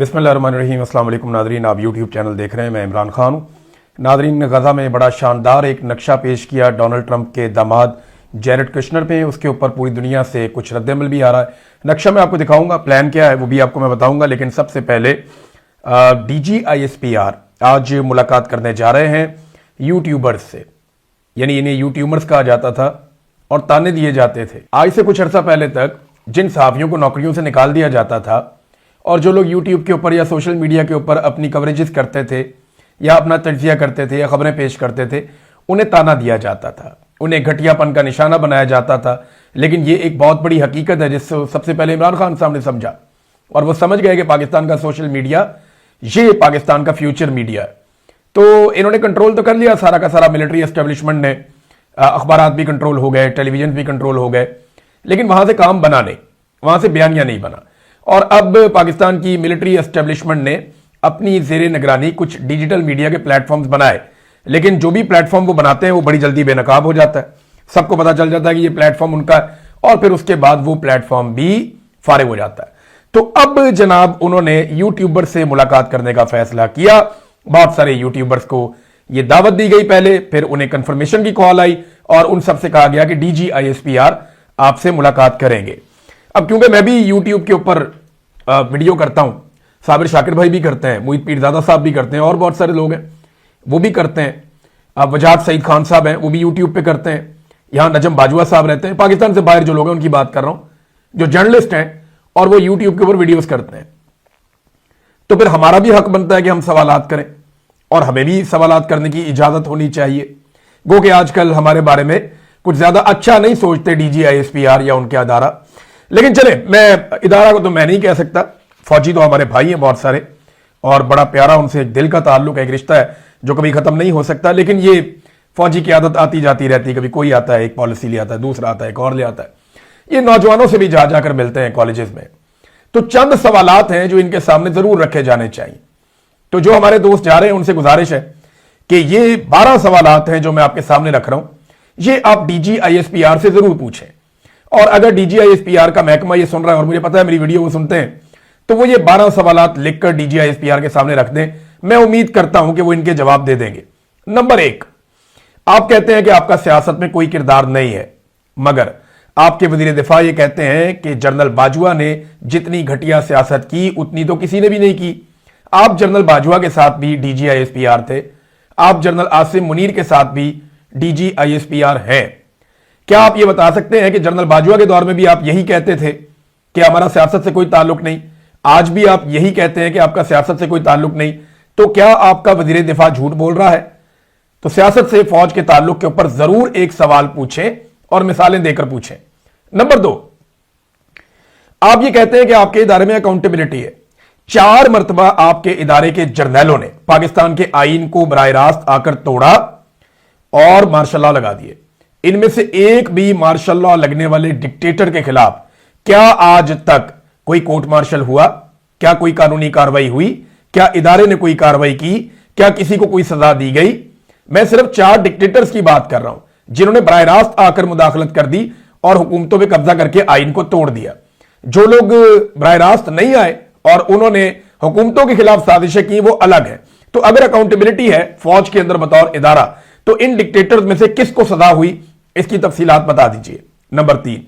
बिस्मिल्लाहिर्रहमानिर्रहीम। अस्सलाम वालेकुम नादरीन, आप यूट्यूब चैनल देख रहे हैं। मैं इमरान खान हूँ। नादरीन, गज़ा में बड़ा शानदार एक नक्शा पेश किया डोनाल्ड ट्रंप के दामाद जैरेड कुशनर पे। उसके ऊपर पूरी दुनिया से कुछ रद्दअमल भी आ रहा है। नक्शा मैं आपको दिखाऊंगा, प्लान क्या है वो भी आपको मैं बताऊंगा। लेकिन सबसे पहले DGISPR आज मुलाकात करने जा रहे हैं यूट्यूबर्स से, यानी इन्हें यूट्यूबर्स कहा जाता था और ताने दिए जाते थे। आज से कुछ अर्सा पहले तक जिन सहाफ़ियों को नौकरियों से निकाल दिया जाता था और जो लोग यूट्यूब के ऊपर या सोशल मीडिया के ऊपर अपनी कवरेजेस करते थे या अपना तज्जिया करते थे या खबरें पेश करते थे, उन्हें ताना दिया जाता था, उन्हें घटियापन का निशाना बनाया जाता था। लेकिन ये एक बहुत बड़ी हकीकत है जिससे सबसे पहले इमरान खान साहब ने समझा और वो समझ गए कि पाकिस्तान का सोशल मीडिया ये पाकिस्तान का फ्यूचर मीडिया है। तो इन्होंने कंट्रोल तो कर लिया सारा का सारा, मिलिट्री एस्टेब्लिशमेंट ने, अखबारात भी कंट्रोल हो गए, टेलीविजन भी कंट्रोल हो गए, लेकिन वहां से काम बना नहीं, वहां से बयानिया नहीं बना। और अब पाकिस्तान की मिलिट्री एस्टेब्लिशमेंट ने अपनी ज़ेरे निगरानी कुछ डिजिटल मीडिया के प्लेटफॉर्म्स बनाए, लेकिन जो भी प्लेटफॉर्म वो बनाते हैं वो बड़ी जल्दी बेनकाब हो जाता है। सबको पता चल जाता है कि ये प्लेटफॉर्म उनका है और फिर उसके बाद वो प्लेटफॉर्म भी फारिग हो जाता है। तो अब जनाब उन्होंने यूट्यूबर से मुलाकात करने का फैसला किया। बहुत सारे यूट्यूबर्स को ये दावत दी गई पहले, फिर उन्हें कंफर्मेशन की कॉल आई और उन सबसे कहा गया कि DGISPR आपसे मुलाकात करेंगे। अब क्योंकि मैं भी यूट्यूब के ऊपर वीडियो करता हूं, साबिर शाकिर भाई भी करते हैं, मोहित पीरजादा साहब भी करते हैं और बहुत सारे लोग हैं वो भी करते हैं। अब वजाहत सईद खान साहब हैं वो भी यूट्यूब पे करते हैं। यहां नजम बाजवा साहब रहते हैं, पाकिस्तान से बाहर जो लोग हैं उनकी बात कर रहा हूं, जो जर्नलिस्ट हैं और वो यूट्यूब के ऊपर वीडियोस करते हैं। तो फिर हमारा भी हक बनता है कि हम सवालात करें और हमें भी सवालात करने की इजाजत होनी चाहिए। गो कि आजकल हमारे बारे में कुछ ज्यादा अच्छा नहीं सोचते DGISPR या उनके अदारा। लेकिन चले, मैं इदारा को तो मैं नहीं कह सकता, फौजी तो हमारे भाई हैं बहुत सारे और बड़ा प्यारा उनसे एक दिल का ताल्लुक है, एक रिश्ता है जो कभी खत्म नहीं हो सकता। लेकिन ये फौजी की आदत आती जाती रहती है, कभी कोई आता है एक पॉलिसी ले आता है, दूसरा आता है एक और ले आता है। ये नौजवानों से भी जा जाकर मिलते हैं कॉलेजेस में। तो चंद सवालात हैं जो इनके सामने जरूर रखे जाने चाहिए। तो जो हमारे दोस्त जा रहे हैं उनसे गुजारिश है कि ये 12 सवालात हैं जो मैं आपके सामने रख रहा हूं, ये आप DGISPR से जरूर पूछें। और अगर DGISPR का महकमा ये सुन रहा है और मुझे पता है मेरी वीडियो वो सुनते हैं, तो वो ये 12 सवालात लिखकर DGISPR के सामने रख दें। मैं उम्मीद करता हूं कि वो इनके जवाब दे देंगे। नंबर 1, आप कहते हैं कि आपका सियासत में कोई किरदार नहीं है, मगर आपके वजीर दिफा ये कहते हैं कि जनरल बाजवा ने जितनी घटिया सियासत की उतनी तो किसी ने भी नहीं की। आप जनरल बाजवा के साथ भी DGISPR थे, आप जनरल आसिम मुनीर के साथ भी DGISPR हैं। क्या आप ये बता सकते हैं कि जनरल बाजवा के दौर में भी आप यही कहते थे कि हमारा सियासत से कोई ताल्लुक नहीं, आज भी आप यही कहते हैं कि आपका सियासत से कोई ताल्लुक नहीं, तो क्या आपका वजीर दिफा झूठ बोल रहा है? तो सियासत से फौज के ताल्लुक के ऊपर जरूर एक सवाल पूछें और मिसालें देकर पूछें। नंबर 2, आप ये कहते हैं कि आपके इदारे में अकाउंटेबिलिटी है। 4 मरतबा आपके इदारे के जर्नैलों ने पाकिस्तान के आईन को बराह रास्त आकर तोड़ा और मार्शल लॉ लगा दिए। इनमें से एक भी मार्शल लॉ लगने वाले डिक्टेटर के खिलाफ क्या आज तक कोई कोर्ट मार्शल हुआ? क्या कोई कानूनी कार्रवाई हुई? क्या इदारे ने कोई कार्रवाई की? क्या किसी को कोई सजा दी गई? मैं सिर्फ 4 डिक्टेटर्स की बात कर रहा हूं जिन्होंने बराह रास्त आकर मुदाखलत कर दी और हुकूमतों पे कब्जा करके आईन को तोड़ दिया। जो लोग बराह रास्त नहीं आए और उन्होंने हुकूमतों के खिलाफ साजिशें की वो अलग है। तो अगर अकाउंटेबिलिटी है फौज के अंदर बतौर इदारा, तो इन डिक्टेटर्स में से किसको सजा हुई इसकी तफसीलात बता दीजिए। नंबर 3,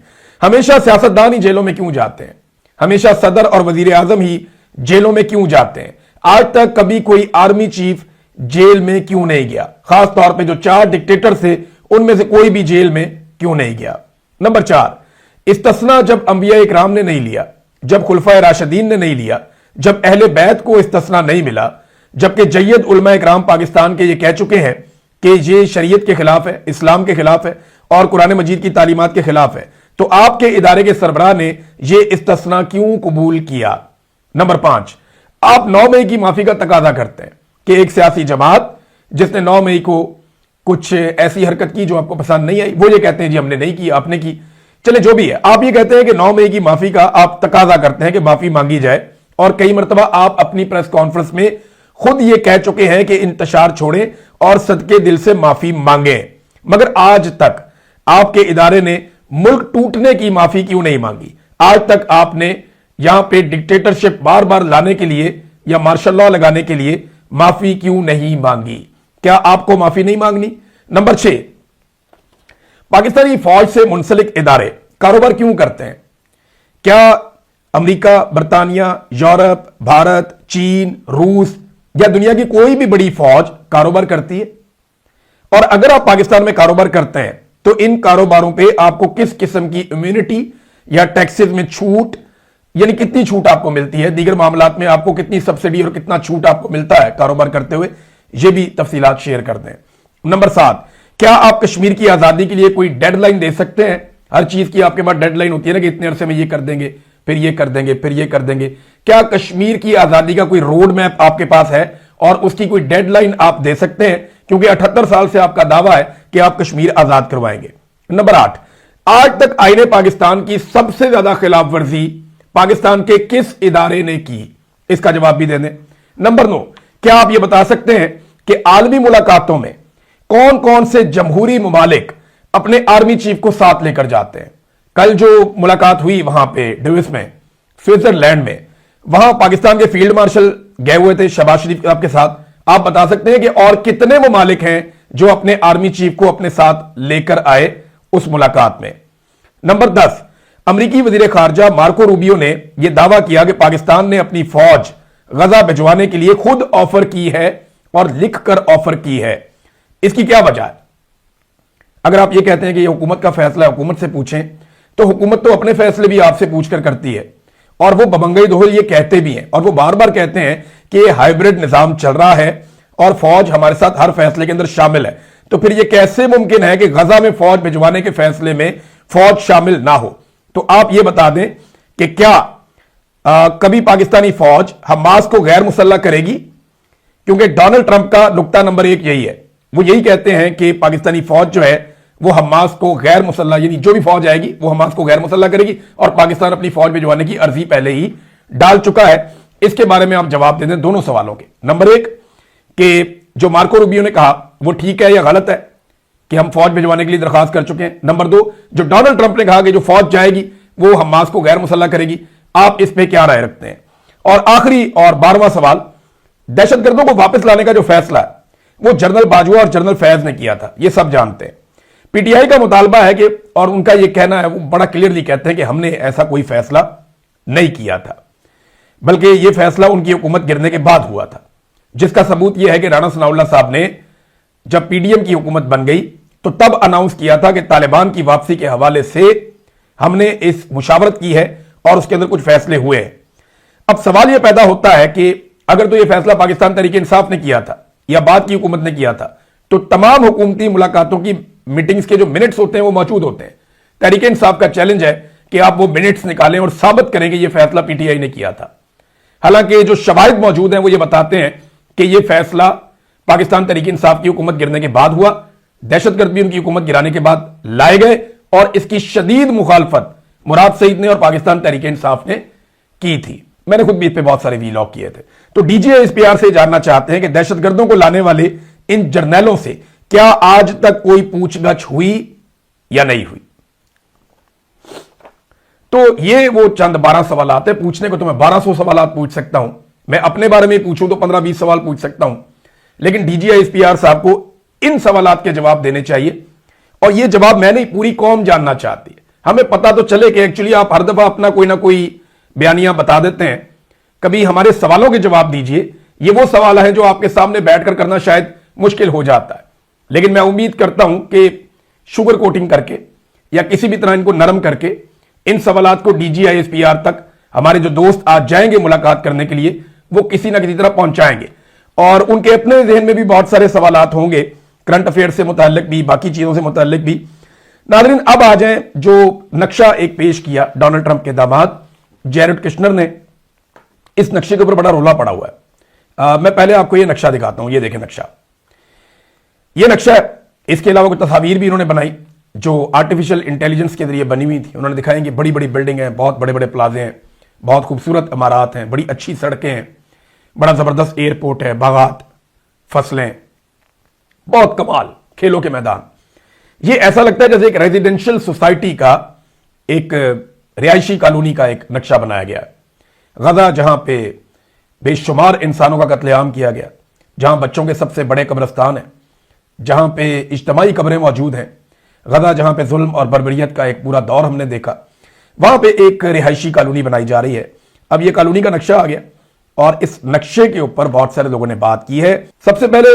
हमेशा सियासतदान ही जेलों में क्यों जाते हैं? हमेशा सदर और वजीर आजम ही जेलों में क्यों जाते हैं? आज तक कभी कोई आर्मी चीफ जेल में क्यों नहीं गया? खास तौर पे जो 4 डिक्टेटर थे उनमें से कोई भी जेल में क्यों नहीं गया? नंबर 4, इस्तिस्ना जब अंबिया इकराम ने नहीं लिया, जब खुलफाए राशिदीन ने नहीं लिया, जब अहले बैत को इस्तिस्ना नहीं मिला, जबकि जय्यद उलमा इकराम पाकिस्तान के ये कह चुके हैं कि ये शरीयत के खिलाफ है, इस्लाम के खिलाफ है और कुरान मजीद की तालीमात के खिलाफ है, तो आपके इदारे के सरबराह ने यह इस्तिस्ना क्यों कबूल किया? नंबर 5, आप 9 मई की माफी का तकाजा करते हैं कि एक सियासी जमात जिसने 9 मई को कुछ ऐसी हरकत की जो आपको पसंद नहीं आई, वो ये कहते हैं जी हमने नहीं की, आपने की। चले जो भी है, आप ये कहते हैं कि 9 मई की माफी का आप तकाजा करते हैं कि माफी मांगी जाए और कई मरतबा आप अपनी प्रेस कॉन्फ्रेंस में खुद ये कह चुके हैं कि इंतशार छोड़ें और सदके दिल से माफी मांगे। मगर आज तक आपके इदारे ने मुल्क टूटने की माफी क्यों नहीं मांगी? आज तक आपने यहां पे डिक्टेटरशिप बार बार लाने के लिए या मार्शल लॉ लगाने के लिए माफी क्यों नहीं मांगी? क्या आपको माफी नहीं मांगनी? नंबर 6, पाकिस्तानी फौज से मुंसलिक इदारे कारोबार क्यों करते हैं? क्या अमेरिका, बरतानिया, यूरोप, भारत, चीन, रूस या दुनिया की कोई भी बड़ी फौज कारोबार करती है? और अगर आप पाकिस्तान में कारोबार करते हैं तो इन कारोबारों पे आपको किस किस्म की इम्यूनिटी या टैक्सेस में छूट, यानी कितनी छूट आपको मिलती है, दीगर मामलात में आपको कितनी सब्सिडी और कितना छूट आपको मिलता है कारोबार करते हुए, ये भी तफसीलात शेयर कर दें। नंबर 7, क्या आप कश्मीर की आजादी के लिए कोई डेडलाइन दे सकते हैं? हर चीज की आपके पास डेडलाइन होती है ना कि इतने अरसे में ये कर देंगे, फिर ये कर देंगे, फिर ये कर देंगे। क्या कश्मीर की आजादी का कोई रोड मैप आपके पास है और उसकी कोई डेडलाइन आप दे सकते हैं? क्योंकि 78 साल से आपका दावा है कि आप कश्मीर आजाद करवाएंगे। नंबर 8, आज तक आईने पाकिस्तान की सबसे ज्यादा खिलाफ वर्जी पाकिस्तान के किस इदारे ने की? इसका जवाब भी दे दें। नंबर 9, क्या आप यह बता सकते हैं कि आलमी मुलाकातों में कौन कौन से जमहूरी ममालिक अपने आर्मी चीफ को साथ लेकर जाते हैं? कल जो मुलाकात हुई वहां पे डेविस में, स्विट्जरलैंड में, वहां पाकिस्तान के फील्ड मार्शल गए हुए थे शहबाज शरीफ आपके साथ। आप बता सकते हैं कि और कितने ममालिक हैं जो अपने आर्मी चीफ को अपने साथ लेकर आए उस मुलाकात में? नंबर 10, अमेरिकी वजीर खारजा मार्को रूबियो ने यह दावा किया कि पाकिस्तान ने अपनी फौज गजा भिजवाने के लिए खुद ऑफर की है और लिखकर ऑफर की है। इसकी क्या वजह है? अगर आप यह कहते हैं कि यह हुकूमत का फैसला है, हुकूमत से पूछें, तो हुकूमत तो अपने फैसले भी आपसे पूछकर करती है और वो बबंगई दोहल ये कहते भी हैं और वो बार बार कहते हैं कि ये हाइब्रिड निजाम चल रहा है और फौज हमारे साथ हर फैसले के अंदर शामिल है। तो फिर ये कैसे मुमकिन है कि गजा में फौज भिजवाने के फैसले में फौज शामिल ना हो? तो आप ये बता दें कि क्या कभी पाकिस्तानी फौज हमास को गैर मुसल्लह करेगी? क्योंकि डोनाल्ड ट्रंप का नुक्ता नंबर 1 यही है, वो यही कहते हैं कि पाकिस्तानी फौज जो है वो हमास को गैर मुसल्लह, यानी जो भी फौज आएगी वो हमास को गैर मुसल्लह करेगी और पाकिस्तान अपनी फौज भिजवाने की अर्जी पहले ही डाल चुका है। इसके बारे में आप जवाब दे दें दोनों सवालों के। नंबर 1, कि जो मार्को रूबियो ने कहा वो ठीक है या गलत है कि हम फौज भिजवाने के लिए दरखास्त कर चुके हैं। नंबर 2, जो डोनाल्ड ट्रंप ने कहा कि जो फौज जाएगी वो हमास को गैर मुसल्लह करेगी, आप इस पर क्या राय रखते हैं? और आखिरी और 12वां सवाल, दहशतगर्दों को वापस लाने का जो फैसला है वो जनरल बाजवा और जनरल फैज ने किया था, ये सब जानते हैं। पीटीआई का मुतालबा है कि, और उनका यह कहना है, वो बड़ा क्लियरली कहते हैं कि हमने ऐसा कोई फैसला नहीं किया था, बल्कि यह फैसला उनकी हुकूमत गिरने के बाद हुआ था। जिसका सबूत यह है कि राणा सनाउल्लाह साहब ने जब पीडीएम की हुकूमत बन गई तो तब अनाउंस किया था कि तालिबान की वापसी के हवाले से हमने इस मुशावरत की है और उसके अंदर कुछ फैसले हुए हैं। अब सवाल यह पैदा होता है कि अगर तो यह फैसला पाकिस्तान तहरीक इंसाफ ने किया था या बाद की हुकूमत ने किया था, तो तमाम हुकूमती मुलाकातों की मीटिंग्स के जो मिनट्स होते हैं वो मौजूद होते हैं। तहरीक इंसाफ का चैलेंज है कि आप वो मिनट्स निकालें और साबित करें कि यह फैसला पीटीआई ने किया था। हालांकि जो शवाहिद मौजूद हैं वो ये बताते हैं कि यह फैसला पाकिस्तान तहरीक इंसाफ की हुकूमत गिरने के बाद हुआ, दहशतगर्द भी उनकी हुकूमत गिराने के बाद लाए गए और इसकी शदीद मुखालफत मुराद सईद ने और पाकिस्तान तहरीक इंसाफ ने की थी। मैंने खुद भी इस पे बहुत सारे वीलॉग किए थे। तो डीजीआईएसपीआर से जानना चाहते हैं कि दहशतगर्दों को लाने वाले इन जर्नैलों से क्या आज तक कोई पूछगछ हुई या नहीं हुई? तो ये वो चंद 12 सवाल आते हैं। पूछने को तो मैं 1200 सवाल पूछ सकता हूं, मैं अपने बारे में पूछूं तो 15-20 सवाल पूछ सकता हूं, लेकिन डीजीआईएसपीआर साहब को इन सवालात के जवाब देने चाहिए और ये जवाब मैं नहीं, पूरी कौम जानना चाहती है। हमें पता तो चले कि एक्चुअली आप हर दफा अपना कोई ना कोई बयानियां बता देते हैं, कभी हमारे सवालों के जवाब दीजिए। ये वो सवाल है जो आपके सामने बैठकर करना शायद मुश्किल हो जाता है, लेकिन मैं उम्मीद करता हूं कि शुगर कोटिंग करके या किसी भी तरह इनको नरम करके इन सवालात को डीजीआईएसपीआर तक हमारे जो दोस्त आज जाएंगे मुलाकात करने के लिए वो किसी ना किसी तरह पहुंचाएंगे और उनके अपने जहन में भी बहुत सारे सवालात होंगे, करंट अफेयर से मुताल्लिक भी, बाकी चीजों से मुताल्लिक भी। नाज़रीन, अब आ जाएं जो नक्शा एक पेश किया डोनाल्ड ट्रंप के दामाद जैरेड कुशनर ने। इस नक्शे के ऊपर बड़ा रोला पड़ा हुआ है। मैं पहले आपको यह नक्शा दिखाता हूं, ये देखें नक्शा, ये नक्शा है। इसके अलावा कुछ तस्वीर भी इन्होंने बनाई जो आर्टिफिशियल इंटेलिजेंस के जरिए बनी हुई थी। उन्होंने दिखाया कि बड़ी बड़ी बिल्डिंग है, बहुत बड़े बड़े प्लाजे हैं, बहुत खूबसूरत इमारात हैं, बड़ी अच्छी सड़कें हैं, बड़ा जबरदस्त एयरपोर्ट है, बागात, फसलें, बहुत कमाल, खेलों के मैदान। ये ऐसा लगता है जैसे एक रेजिडेंशियल सोसाइटी का, एक रिहायशी कॉलोनी का एक नक्शा बनाया गया है। गजा जहां पे बेशुमार इंसानों का कत्लेआम किया गया, जहां बच्चों के सबसे बड़े कब्रिस्तान हैं, जहां पे इज्तमाई कब्रें मौजूद हैं। गजा जहां पे जुल्म और बर्बरियत का एक पूरा दौर हमने देखा, वहां पे एक रिहायशी कॉलोनी बनाई जा रही है। अब ये कॉलोनी का नक्शा आ गया और इस नक्शे के ऊपर बहुत सारे लोगों ने बात की है। सबसे पहले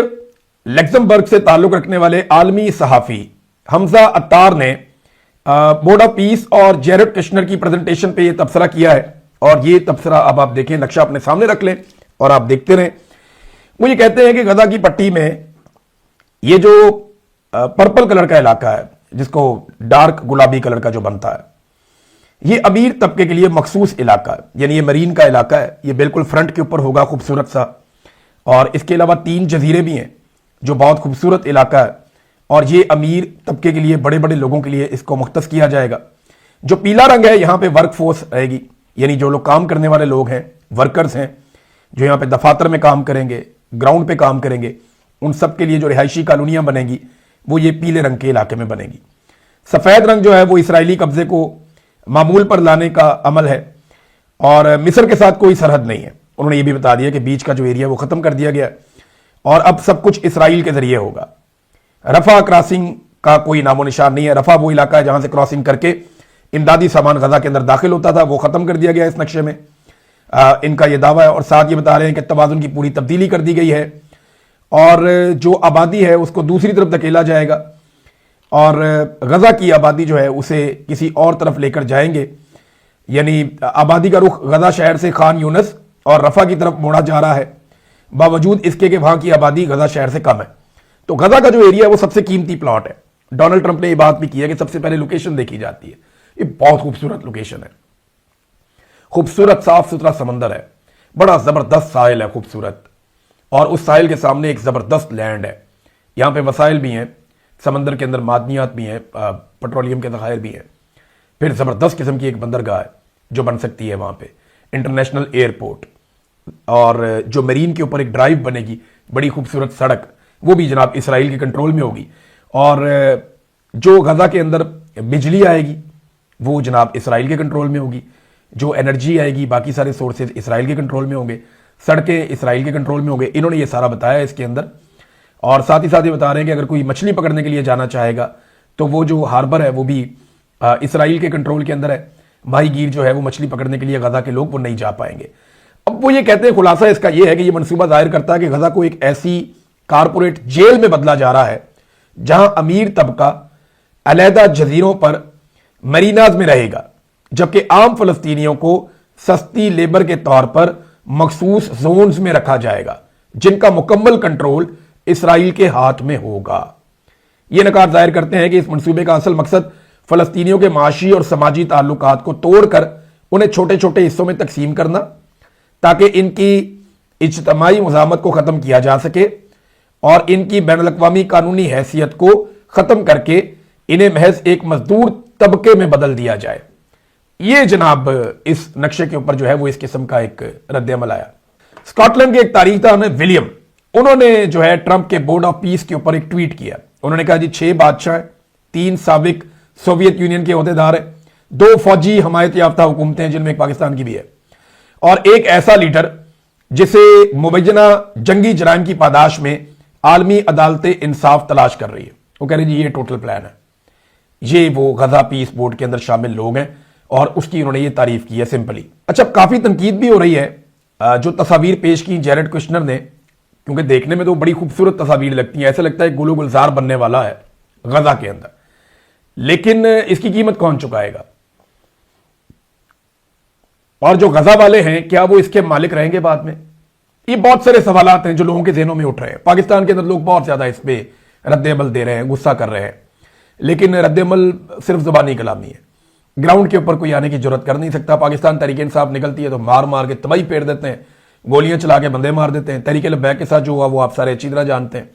लग्जमबर्ग से ताल्लुक रखने वाले आलमी सहाफी हमजा अत्तार ने बोर्ड ऑफ पीस और जेरेड कुश्नर की प्रेजेंटेशन पे ये तबसरा किया है। और ये तबसरा अब आप देखें, नक्शा अपने सामने रख लें और आप देखते रहें। वो ये कहते हैं कि गजा की पट्टी में ये जो पर्पल कलर का इलाका है, जिसको डार्क गुलाबी कलर का जो बनता है, ये अमीर तबके के लिए मखसूस इलाका है, यानी ये मरीन का इलाका है। ये बिल्कुल फ्रंट के ऊपर होगा, खूबसूरत सा। और इसके अलावा 3 जजीरे भी हैं, जो बहुत खूबसूरत इलाका है। और ये अमीर तबके के लिए, बड़े बड़े लोगों के लिए इसको मुख्तस किया जाएगा। जो पीला रंग है, यहां पे वर्क फोर्स रहेगी, यानी जो लोग काम करने वाले लोग हैं, वर्कर्स हैं, जो यहां पे दफातर में काम करेंगे, ग्राउंड पे काम करेंगे, उन सब के लिए जो रिहायशी कॉलोनियां बनेंगी वो ये पीले रंग के इलाके में बनेगी। सफेद रंग जो है वो इसराइली कब्जे को मामूल पर लाने का अमल है। और मिस्र के साथ कोई सरहद नहीं है। उन्होंने ये भी बता दिया कि बीच का जो एरिया वो खत्म कर दिया गया है और अब सब कुछ इसराइल के जरिए होगा। रफा क्रॉसिंग का कोई नामो निशान नहीं है। रफा वो इलाका है जहां से क्रॉसिंग करके इमदादी सामान गजा के अंदर दाखिल होता था, वो खत्म कर दिया गया इस नक्शे में। इनका यह दावा है। और साथ ये बता रहे हैं कि तवाजुन की पूरी तब्दीली कर दी गई है और जो आबादी है उसको दूसरी तरफ धकेला जाएगा और गजा की आबादी जो है उसे किसी और तरफ लेकर जाएंगे। यानी आबादी का रुख गजा शहर से खान यूनस और रफा की तरफ मोड़ा जा रहा है, बावजूद इसके कि वहां की आबादी गजा शहर से कम है। तो गजा का जो एरिया है वो सबसे कीमती प्लॉट है। डोनाल्ड ट्रंप ने यह बात भी की है कि सबसे पहले लोकेशन देखी जाती है। ये बहुत खूबसूरत लोकेशन है, खूबसूरत साफ सुथरा समंदर है, बड़ा जबरदस्त साहिल है, खूबसूरत। और उस साहिल के सामने एक जबरदस्त लैंड है। यहां पे वसाइल भी हैं, समंदर के अंदर मादनियात भी हैं, पेट्रोलियम के ज़खायर भी हैं। फिर ज़बरदस्त किस्म की एक बंदरगाह है जो बन सकती है वहाँ पे, इंटरनेशनल एयरपोर्ट। और जो मरीन के ऊपर एक ड्राइव बनेगी, बड़ी खूबसूरत सड़क, वो भी जनाब इसराइल के कंट्रोल में होगी। और जो गजा के अंदर बिजली आएगी वो जनाब इसराइल के कंट्रोल में होगी। जो एनर्जी आएगी, बाकी सारे सोर्सेज इसराइल के कंट्रोल में होंगे, सड़कें इसराइल के कंट्रोल में होंगे। इन्होंने ये सारा बताया इसके अंदर। और साथ ही साथ ये बता रहे हैं कि अगर कोई मछली पकड़ने के लिए जाना चाहेगा तो वो जो हार्बर है वो भी इसराइल के कंट्रोल के अंदर है। माहीगीर जो है वो मछली पकड़ने के लिए गजा के लोग वो नहीं जा पाएंगे। अब वो ये कहते हैं, खुलासा इसका ये है कि ये मनसूबा जाहिर करता है कि गजा को एक ऐसी कारपोरेट जेल में बदला जा रहा है जहां अमीर तबका अलहदा जजीरों पर मरीनाज में रहेगा, जबकि आम फलस्तीनियों को सस्ती लेबर के तौर पर मखसूस जोन्स में रखा जाएगा जिनका मुकम्मल कंट्रोल इसराइल के हाथ में होगा। यह नकार जाहिर करते हैं कि इस मंसूबे का असल मकसद फलस्तीनियों के माशी और समाजी ताल्लुकात को तोड़कर उन्हें छोटे छोटे हिस्सों में तकसीम करना, ताकि इनकी इज्तमाई मुज़ामत को ख़त्म किया जा सके और इनकी बैनुल-अक़वामी कानूनी हैसियत को ख़त्म करके इन्हें महज एक मजदूर तबके में बदल दिया जाए। ये जनाब इस नक्शे के ऊपर जो है वो इस किस्म का एक रद्द-ए-अमल आया। स्कॉटलैंड के एक तारीखदान विलियम, उन्होंने जो है ट्रंप के बोर्ड ऑफ पीस के ऊपर एक ट्वीट किया। उन्होंने कहा जी 6 बादशाह, 3 साबिक सोवियत यूनियन के ओहदेदार हैं, 2 फौजी हमायत याफ्ता हुकूमतें हैं जिनमें एक पाकिस्तान की भी है, और एक ऐसा लीडर जिसे मुबैना जंगी जराइम की पादाश में आलमी अदालत इंसाफ तलाश कर रही है। वो कह रहे जी ये टोटल प्लान है। ये वो गजा पीस बोर्ड के अंदर शामिल लोग हैं और उसकी उन्होंने ये तारीफ की है सिंपली। अच्छा, काफी तनकीद भी हो रही है जो तस्वीर पेश की जेरेड कुश्नर ने, क्योंकि देखने में तो बड़ी खूबसूरत तस्वीर लगती है, ऐसा लगता है गुलो गुलजार बनने वाला है गजा के अंदर, लेकिन इसकी कीमत कौन चुकाएगा? और जो गजा वाले हैं क्या वो इसके मालिक रहेंगे बाद में? ये बहुत सारे सवालात हैं जो लोगों के ज़हनों में उठ रहे हैं। पाकिस्तान के अंदर लोग बहुत ज्यादा इस पे रद्द-ए-अमल दे रहे हैं, गुस्सा कर रहे हैं, लेकिन रद्द-ए-अमल सिर्फ जुबानी कलामी है। ग्राउंड के ऊपर कोई आने की जरूरत कर नहीं सकता। पाकिस्तान तहरीक इंसाफ निकलती है तो मार मार के तबाही फेर देते हैं, गोलियां चला के बंदे मार देते हैं। तहरीक लब्बैक के साथ जो हुआ वो आप सारे अच्छी तरह जानते हैं।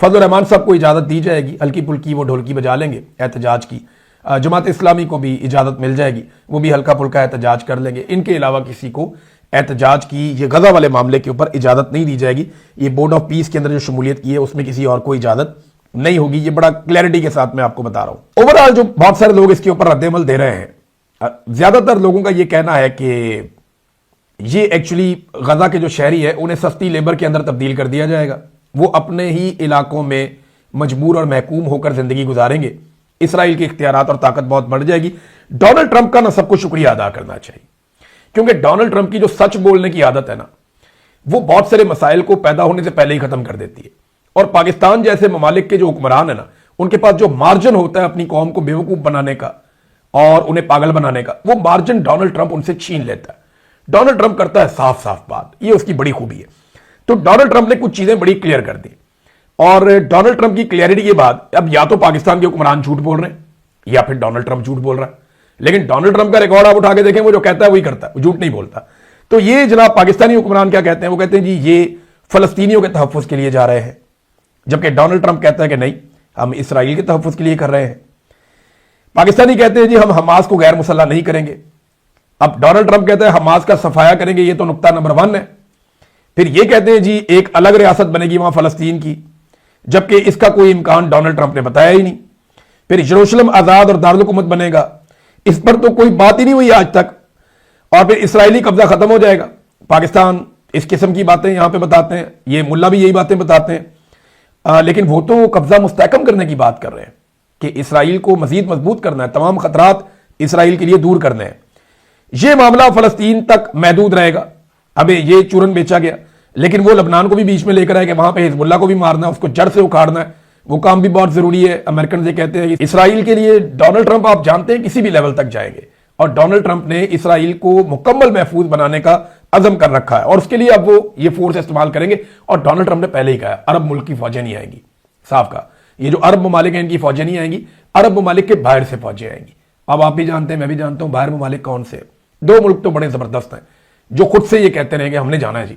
फजल रहमान साहब को इजाजत दी जाएगी, हल्की फुल्की वो ढोलकी बजा लेंगे एहतजाज की। जमात इस्लामी को भी इजाजत मिल जाएगी, वो भी हल्का फुल्का एहतजाज कर लेंगे। इनके अलावा किसी को एहतजाज की ये गजा वाले मामले के ऊपर इजाजत नहीं दी जाएगी। ये बोर्ड ऑफ पीस के अंदर जो शमूलियत की है उसमें किसी और को इजाजत नहीं होगी। ये बड़ा क्लैरिटी के साथ मैं आपको बता रहा हूं। ओवरऑल जो बहुत सारे लोग इसके ऊपर रद्द-ए-अमल दे रहे हैं, ज्यादातर लोगों का यह कहना है कि ये एक्चुअली गजा के जो शहरी है उन्हें सस्ती लेबर के अंदर तब्दील कर दिया जाएगा, वो अपने ही इलाकों में मजबूर और महकूम होकर जिंदगी गुजारेंगे। इसराइल की इख्तियारात और ताकत बहुत बढ़ जाएगी। डोनाल्ड ट्रंप का ना सबको शुक्रिया अदा करना चाहिए, क्योंकि डोनाल्ड ट्रंप की जो सच बोलने की आदत है ना, वो बहुत सारे मसाइल को पैदा होने से पहले ही खत्म कर देती है। और पाकिस्तान जैसे ममालिक के जो हुक्मरान है ना, उनके पास जो मार्जिन होता है अपनी कौम को बेवकूफ बनाने का और उन्हें पागल बनाने का, वो मार्जिन डोनाल्ड ट्रंप उनसे छीन लेता है। डोनाल्ड ट्रंप करता है साफ साफ बात, ये उसकी बड़ी खूबी है। तो डोनाल्ड ट्रंप ने कुछ चीजें बड़ी क्लियर कर दी, और डोनाल्ड ट्रंप की क्लियरिटी के बाद अब या तो पाकिस्तान के हुक्मरान झूठ बोल रहे हैं या फिर डोनाल्ड ट्रंप झूठ बोल रहा है। लेकिन डोनाल्ड ट्रंप का रिकॉर्ड आप उठा के देखें, वो जो कहता है वही करता है, वो झूठ नहीं बोलता। तो ये जनाब पाकिस्तानी हुक्मरान क्या कहते हैं, वो कहते हैं जी ये फलस्तीनियों के तहफ़्फ़ुज़ के लिए जा रहे हैं, जबकि डोनाल्ड ट्रंप कहता है कि नहीं, हम इसराइल के तहफ़्फ़ुज़ के लिए कर रहे हैं। पाकिस्तानी कहते हैं जी हम हमास को गैर मुसल्लह नहीं करेंगे। अब डोनाल्ड ट्रंप कहता है हमास का सफाया करेंगे, ये तो नुक्ता नंबर 1 है। फिर ये कहते हैं जी एक अलग रियासत बनेगी वहां फलस्तीन की, जबकि इसका कोई इम्कान डोनाल्ड ट्रंप ने बताया ही नहीं। फिर यरूशलेम आजाद और दारुल हुकूमत बनेगा, इस पर तो कोई बात ही नहीं हुई आज तक। और फिर इसराइली कब्जा खत्म हो जाएगा। पाकिस्तान इस किस्म की बातें यहां पे बताते हैं, ये मुल्ला भी यही बातें बताते हैं, लेकिन वो तो कब्जा मुस्तहकम करने की बात कर रहे हैं कि इसराइल को मजीद मजबूत करना है, तमाम खतरात इसराइल के लिए दूर करने हैं। ये मामला फलस्तीन तक महदूद रहेगा। अब ये चूरन बेचा गया, लेकिन वो लबनान को भी बीच में लेकर आए कि वहां पे हिजबुल्लाह को भी मारना है, उसको जड़ से उखाड़ना है। वो काम भी बहुत जरूरी है। अमेरिकन ये कहते हैं इसराइल के लिए डोनाल्ड ट्रंप आप जानते हैं किसी भी लेवल तक जाएंगे, और डोनाल्ड ट्रंप ने इसराइल को मुकम्मल महफूज बनाने का अज़म कर रखा है, और उसके लिए अब वो ये फोर्स इस्तेमाल करेंगे। और डोनाल्ड ट्रंप ने पहले ही कहा अरब मुल्क की फौजें नहीं आएंगी, साफ कहा, ये जो अरब ममालिक हैं इनकी फौजें नहीं आएंगी, अरब ममालिक के बाहर से फौजें आएंगी। अब आप भी जानते हैं, मैं भी जानता हूं, बाहर ममालिक कौन से 2 मुल्क तो बड़े जबरदस्त हैं जो खुद से ये कहते रहे कि हमने जाना है जी,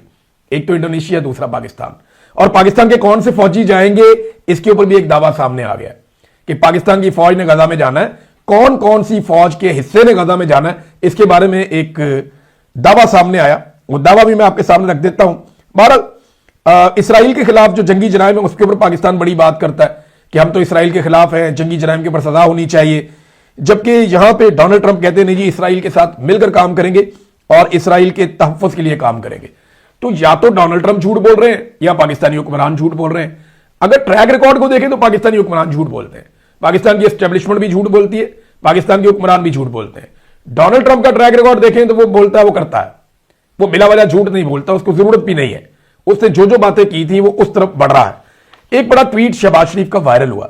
एक तो इंडोनेशिया, दूसरा पाकिस्तान। और पाकिस्तान के कौन से फौजी जाएंगे इसके ऊपर भी एक दावा सामने आ गया कि पाकिस्तान की फौज ने गजा में जाना है। कौन कौन सी फौज के हिस्से ने गजा में जाना है इसके बारे में एक दावा सामने आया, वो दावा भी मैं आपके सामने रख देता हूं। बहरहाल इसराइल के खिलाफ जो जंगी जराइम है उसके ऊपर पाकिस्तान बड़ी बात करता है कि हम तो इसराइल के खिलाफ हैं, जंगी जराइम के ऊपर सजा होनी चाहिए, जबकि यहां पे डोनाल्ड ट्रंप कहते नहीं जी इसराइल के साथ मिलकर काम करेंगे और इसराइल के तहफ़्फ़ुज़ के लिए काम करेंगे। तो या तो डोनाल्ड ट्रंप झूठ बोल रहे हैं या पाकिस्तानी हुक्मरान झूठ बोल रहे हैं। अगर ट्रैक रिकॉर्ड को देखें तो पाकिस्तानी हुक्मरान झूठ बोलते हैं, पाकिस्तान की एस्टेब्लिशमेंट भी झूठ बोलती है, पाकिस्तान के हुक्मरान भी झूठ बोलते हैं। डोनाल्ड ट्रंप का ट्रैक रिकॉर्ड देखें तो वो बोलता है, वो करता है, वो बिला वजह झूठ नहीं बोलता, उसको जरूरत भी नहीं है। उसने जो जो बातें की थी वो उस तरफ बढ़ रहा है। एक बड़ा ट्वीट शहबाज शरीफ का वायरल हुआ।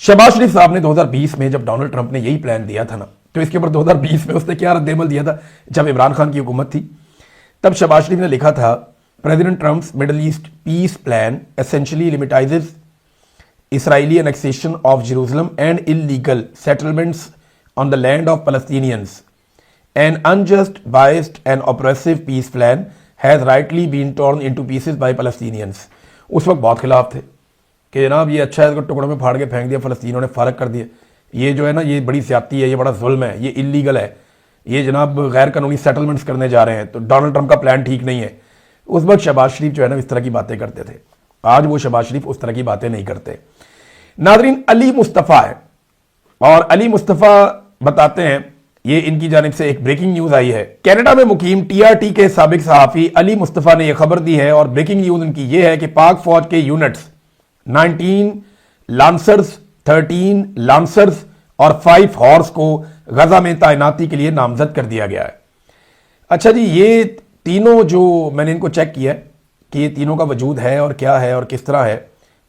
शहबाज शरीफ साहब ने 2020 में जब डोनाल्ड ट्रंप ने यही प्लान दिया था ना, तो इसके ऊपर 2020 में उसने क्या रद्देमल दिया था जब इमरान खान की हुकूमत थी, तब शहबाज शरीफ ने लिखा था president Trump's middle east peace plan essentially legitimizes Israeli annexation of Jerusalem and illegal settlements on the land of Palestinians. An unjust, biased and oppressive peace plan has rightly been torn into pieces by Palestinians. उस वक्त बहुत खिलाफ थे कि जनाब ये अच्छा है, इसको टुकड़ों में फाड़ के फेंक दिया, फलस्तीनियों ने फारग कर दिया, ये जो है ना ये बड़ी ज्यादती है, ये बड़ा जुल्म है, ये इलीगल है, ये जनाब गैर कानूनी सेटलमेंट्स करने जा रहे हैं, तो डोनाल्ड ट्रंप का प्लान ठीक नहीं है। उस वक्त शहबाज शरीफ जो है ना इस तरह की बातें करते थे। आज वो शहबाज शरीफ उस तरह की बातें नहीं करते। नादरीन, अली मुस्तफ़ा है, और अली मुस्तफ़ा बताते हैं, ये इनकी जानिब से एक ब्रेकिंग न्यूज आई है। कनाडा में मुकीम टीआरटी के साबिक सहाफ़ी अली मुस्तफ़ा ने यह खबर दी है, और ब्रेकिंग न्यूज इनकी यह है कि पाक फौज के यूनिट्स 19 लांसर्स, 13 लांसर्स और 5 हॉर्स को गजा में तैनाती के लिए नामजद कर दिया गया है। अच्छा जी, ये तीनों जो मैंने इनको चेक किया कि ये तीनों का वजूद है और क्या है और किस तरह है,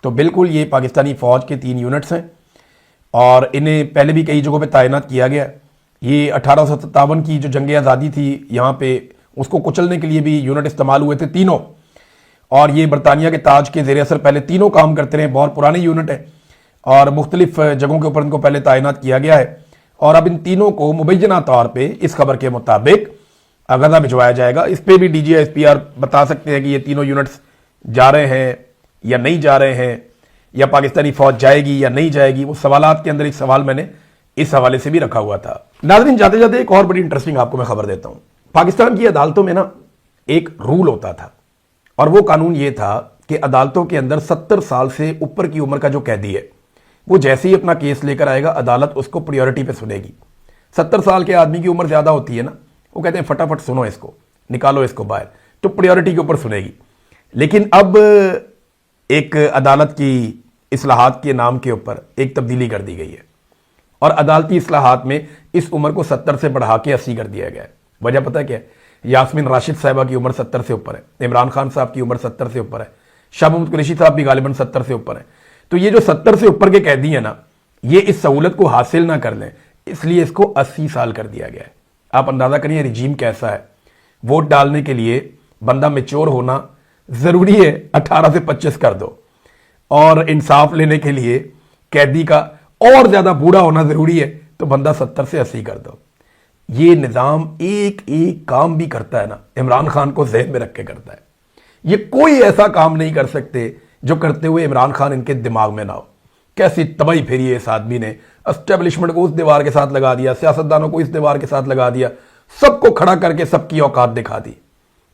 तो बिल्कुल ये पाकिस्तानी फ़ौज के 3 यूनिट्स हैं, और इन्हें पहले भी कई जगहों पे तैनात किया गया। ये 1857 की जो जंग आज़ादी थी यहाँ पे, उसको कुचलने के लिए भी यूनिट इस्तेमाल हुए थे तीनों, और ये बरतानिया के ताज के ज़ेर असर पहले तीनों काम करते रहे। बहुत पुराने यूनिट है और मुख्तलिफ जगहों के ऊपर इनको पहले तैनात किया गया है, और अब इन तीनों को मुबैना तौर पर इस खबर के मुताबिक गजा भिजवाया जाएगा। इस पर भी DGSPR बता सकते हैं कि ये तीनों यूनिट्स जा रहे हैं या नहीं जा रहे हैं, या पाकिस्तानी फौज जाएगी या नहीं जाएगी। वो सवालात के अंदर एक सवाल मैंने इस हवाले से भी रखा हुआ था। नाज़रीन, जाते जाते एक और बड़ी इंटरेस्टिंग आपको मैं खबर देता हूं। पाकिस्तान की अदालतों में ना एक रूल होता था, और वो कानून ये था कि अदालतों के अंदर 70 साल से ऊपर की उम्र का जो कैदी है, वो जैसे ही अपना केस लेकर आएगा अदालत उसको प्रायोरिटी पे सुनेगी। 70 साल के आदमी की उम्र ज्यादा होती है ना, वो कहते हैं फटाफट सुनो इसको, निकालो इसको बाहर, तो प्रायोरिटी के ऊपर सुनेगी। लेकिन अब एक अदालत की इस्लाहात के नाम के ऊपर एक तब्दीली कर दी गई है और अदालती इस्लाहात में इस उम्र को 70 से बढ़ा के 80 कर दिया गया है। वजह पता क्या है? यास्मीन राशिद साहिबा की उम्र 70 से ऊपर है, इमरान खान साहब की उम्र 70 से ऊपर है, शाह महमूद कुरैशी साहब भी गालिबन 70 से ऊपर है। तो ये जो 70 से ऊपर के कैदी है ना, ये इस सहूलत को हासिल ना कर लें, इसलिए इसको 80 साल कर दिया गया है। आप अंदाजा करिए रिजीम कैसा है। वोट डालने के लिए बंदा मेच्योर होना जरूरी है, 18 से 25 कर दो, और इंसाफ लेने के लिए कैदी का और ज्यादा बूढ़ा होना जरूरी है, तो बंदा 70 से 80 कर दो। ये निजाम एक एक काम भी करता है ना, इमरान खान को ज़हन में रख के करता है। ये कोई ऐसा काम नहीं कर सकते जो करते हुए इमरान खान इनके दिमाग में ना हो। कैसी तबाही फेरी है इस आदमी ने, एस्टेब्लिशमेंट को उस दीवार के साथ लगा दिया, सियासतदानों को इस दीवार के साथ लगा दिया, सबको खड़ा करके सबकी औकात दिखा दी,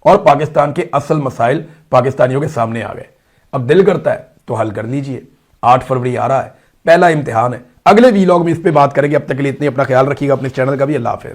और पाकिस्तान के असल मसाइल पाकिस्तानियों के सामने आ गए। अब दिल करता है तो हल कर लीजिए। 8 फरवरी आ रहा है, पहला इम्तिहान है। अगले वीलॉग में इस पे बात करेंगे। अब तक के लिए इतनी, अपना ख्याल रखिएगा, अपने चैनल का भी। अल्लाह हाफिज़।